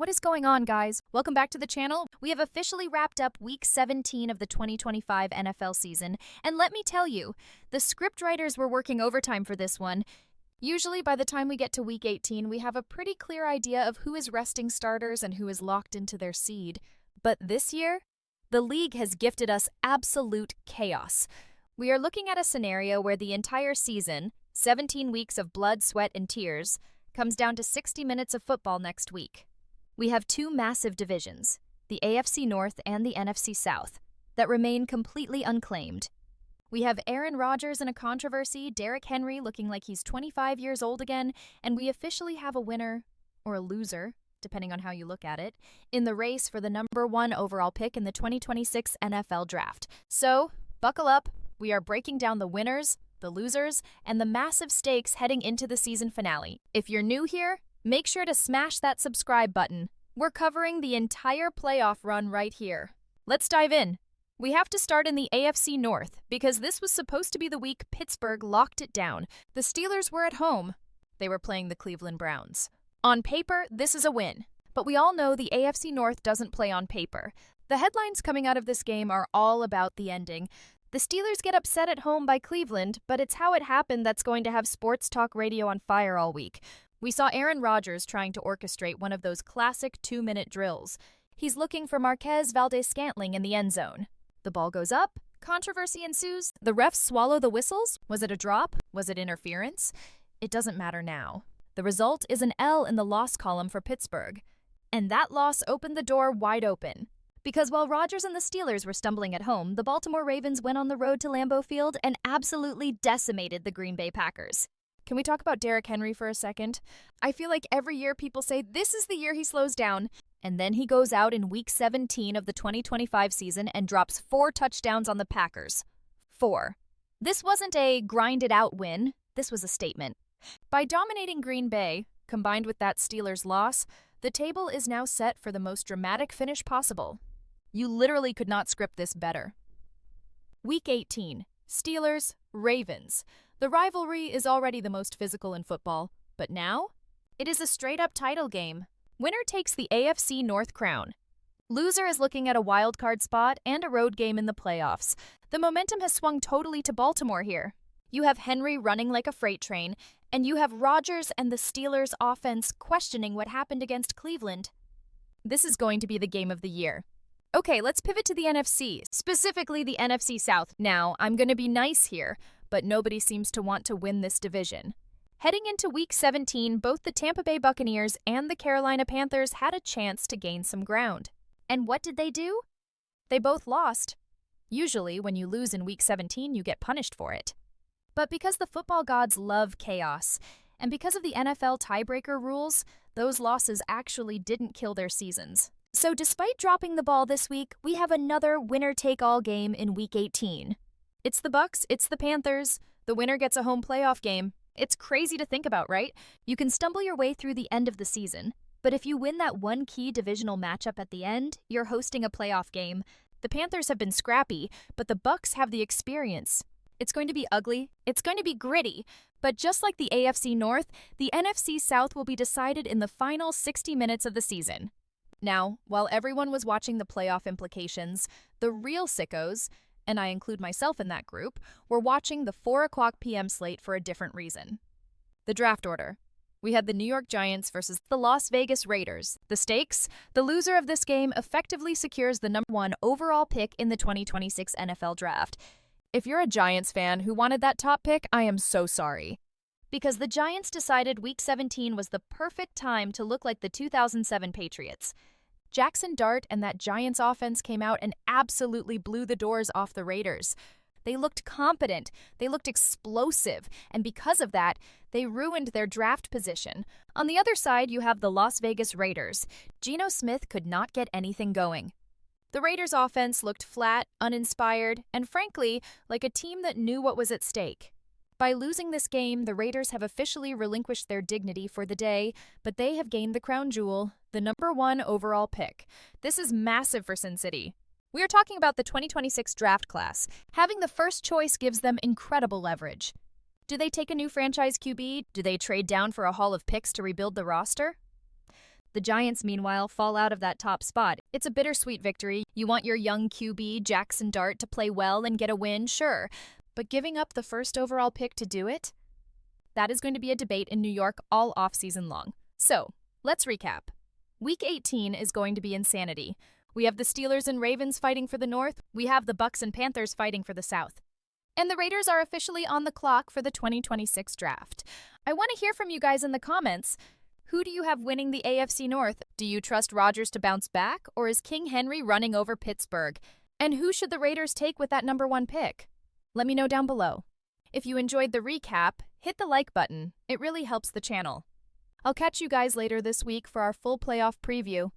What is going on, guys? Welcome back to the channel. We have officially wrapped up Week 17 of the 2025 NFL season, and let me tell you, the scriptwriters were working overtime for this one. Usually, by the time we get to Week 18, we have a pretty clear idea of who is resting starters and who is locked into their seed. But this year, the league has gifted us absolute chaos. We are looking at a scenario where the entire season, 17 weeks of blood, sweat, and tears, comes down to 60 minutes of football next week. We have two massive divisions, the AFC North and the NFC South, that remain completely unclaimed. We have Aaron Rodgers in a controversy, Derrick Henry looking like he's 25 years old again, and we officially have a winner, or a loser, depending on how you look at it, in the race for the number 1 overall pick in the 2026 NFL Draft. So, buckle up, we are breaking down the winners, the losers, and the massive stakes heading into the season finale. If you're new here, make sure to smash that subscribe button. We're covering the entire playoff run right here. Let's dive in. We have to start in the AFC North because this was supposed to be the week Pittsburgh locked it down. The Steelers were at home. They were playing the Cleveland Browns. On paper, this is a win, but we all know the AFC North doesn't play on paper. The headlines coming out of this game are all about the ending. The Steelers get upset at home by Cleveland, but it's how it happened that's going to have sports talk radio on fire all week. We saw Aaron Rodgers trying to orchestrate one of those classic 2-minute drills. He's looking for Marquez Valdes-Scantling in the end zone. The ball goes up, controversy ensues, the refs swallow the whistles. Was it a drop? Was it interference? It doesn't matter now. The result is an L in the loss column for Pittsburgh. And that loss opened the door wide open. Because while Rodgers and the Steelers were stumbling at home, the Baltimore Ravens went on the road to Lambeau Field and absolutely decimated the Green Bay Packers. Can we talk about Derrick Henry for a second? I feel like every year people say this is the year he slows down, and then he goes out in Week 17 of the 2025 season and drops 4 touchdowns on the Packers. 4. This wasn't a grind-it-out win. This was a statement. By dominating Green Bay, combined with that Steelers loss, the table is now set for the most dramatic finish possible. You literally could not script this better. Week 18. Steelers, Ravens. The rivalry is already the most physical in football, but now it is a straight-up title game. Winner takes the AFC North crown. Loser is looking at a wild card spot and a road game in the playoffs. The momentum has swung totally to Baltimore here. You have Henry running like a freight train, and you have Rodgers and the Steelers' offense questioning what happened against Cleveland. This is going to be the game of the year. Okay, let's pivot to the NFC, specifically the NFC South. Now, I'm going to be nice here, but nobody seems to want to win this division. Heading into Week 17, both the Tampa Bay Buccaneers and the Carolina Panthers had a chance to gain some ground. And what did they do? They both lost. Usually, when you lose in Week 17, you get punished for it. But because the football gods love chaos, and because of the NFL tiebreaker rules, those losses actually didn't kill their seasons. So despite dropping the ball this week, we have another winner-take-all game in Week 18. It's the Bucs, it's the Panthers. The winner gets a home playoff game. It's crazy to think about, right? You can stumble your way through the end of the season, but if you win that one key divisional matchup at the end, you're hosting a playoff game. The Panthers have been scrappy, but the Bucs have the experience. It's going to be ugly, it's going to be gritty, but just like the AFC North, the NFC South will be decided in the final 60 minutes of the season. Now, while everyone was watching the playoff implications, the real sickos, and I include myself in that group, were watching the 4 o'clock p.m. slate for a different reason. The draft order. We had the New York Giants versus the Las Vegas Raiders. The stakes? The loser of this game effectively secures the number 1 overall pick in the 2026 NFL Draft. If you're a Giants fan who wanted that top pick, I am so sorry. Because the Giants decided Week 17 was the perfect time to look like the 2007 Patriots. Jackson Dart and that Giants offense came out and absolutely blew the doors off the Raiders. They looked competent, they looked explosive, and because of that, they ruined their draft position. On the other side, you have the Las Vegas Raiders. Geno Smith could not get anything going. The Raiders' offense looked flat, uninspired, and frankly, like a team that knew what was at stake. By losing this game, the Raiders have officially relinquished their dignity for the day, but they have gained the crown jewel, the number 1 overall pick. This is massive for Sin City. We are talking about the 2026 draft class. Having the first choice gives them incredible leverage. Do they take a new franchise QB? Do they trade down for a haul of picks to rebuild the roster? The Giants, meanwhile, fall out of that top spot. It's a bittersweet victory. You want your young QB, Jackson Dart, to play well and get a win, sure. But giving up the first overall pick to do it? That is going to be a debate in New York all offseason long. So, let's recap. Week 18 is going to be insanity. We have the Steelers and Ravens fighting for the North. We have the Bucs and Panthers fighting for the South. And the Raiders are officially on the clock for the 2026 draft. I want to hear from you guys in the comments. Who do you have winning the AFC North? Do you trust Rodgers to bounce back, or is King Henry running over Pittsburgh? And who should the Raiders take with that #1 pick? Let me know down below. If you enjoyed the recap, hit the like button. It really helps the channel. I'll catch you guys later this week for our full playoff preview.